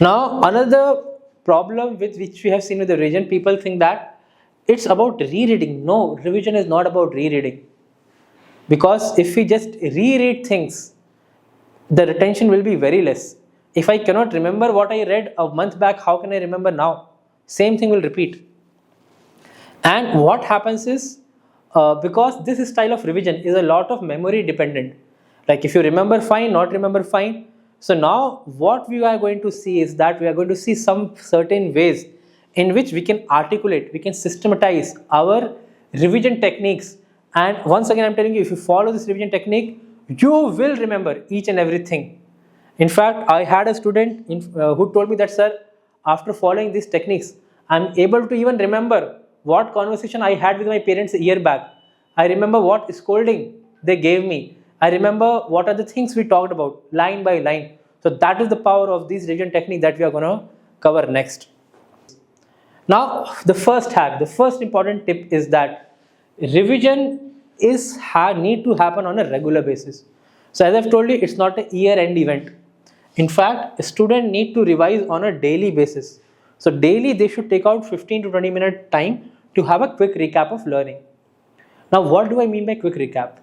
Now, another problem with which we have seen with the revision, people think that it's about rereading. No, revision is not about rereading. Because if we just reread things, the retention will be very less. If I cannot remember what I read a month back, how can I remember now? Same thing will repeat. And what happens is, because this style of revision is a lot of memory dependent, like if you remember fine, not remember fine. So now what we are going to see is that we are going to see some certain ways in which we can articulate, we can systematize our revision techniques. And once again, I'm telling you, if you follow this revision technique, you will remember each and everything. In fact, I had a student who told me that, sir, after following these techniques, I'm able to even remember what conversation I had with my parents a year back. I remember what scolding they gave me. I remember what are the things we talked about line by line. So that is the power of this revision technique that we are going to cover next. Now, the first hack, the first important tip is that revision need to happen on a regular basis. So as I've told you, it's not a year-end event. In fact, a student need to revise on a daily basis. So daily they should take out 15 to 20 minute time to have a quick recap of learning. Now, what do I mean by quick recap?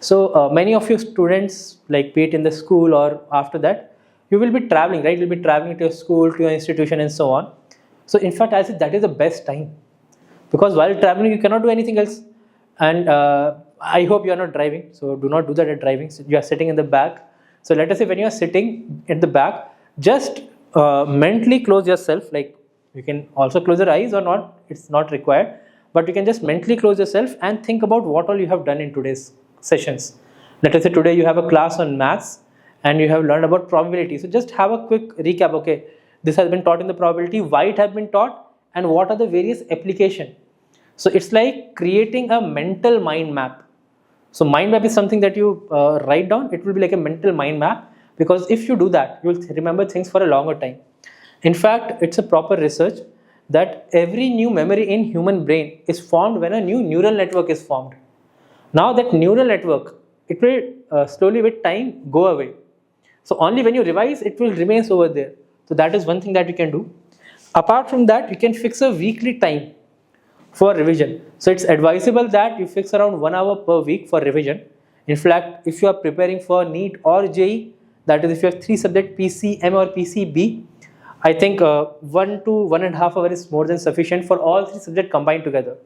So many of your students, like be it in the school or after that, you will be traveling, right? You'll be traveling to your school, to your institution and so on. So in fact, I said that is the best time, because while traveling you cannot do anything else. And I hope you are not driving, so do not do that at driving. So you are sitting in the back. So let us say when you are sitting at the back, just mentally close yourself. Like you can also close your eyes or not, it's not required, but you can just mentally close yourself and think about what all you have done in today's sessions. Let us say today you have a class on maths and you have learned about probability. So just have a quick recap. Okay, this has been taught in the probability, why it has been taught, and what are the various application. So it's like creating a mental mind map. So mind map is something that you write down. It will be like a mental mind map, because if you do that, you will remember things for a longer time. In fact, it's a proper research that every new memory in human brain is formed when a new neural network is formed. Now that neural network, it will slowly with time go away. So only when you revise, it will remain over there. So that is one thing that you can do. Apart from that, you can fix a weekly time for revision. So it's advisable that you fix around 1 hour per week for revision. In fact, if you are preparing for NEET or JEE, that is if you have 3 subject PCM or PCB, I think 1 to 1.5 hours is more than sufficient for all 3 subjects combined together.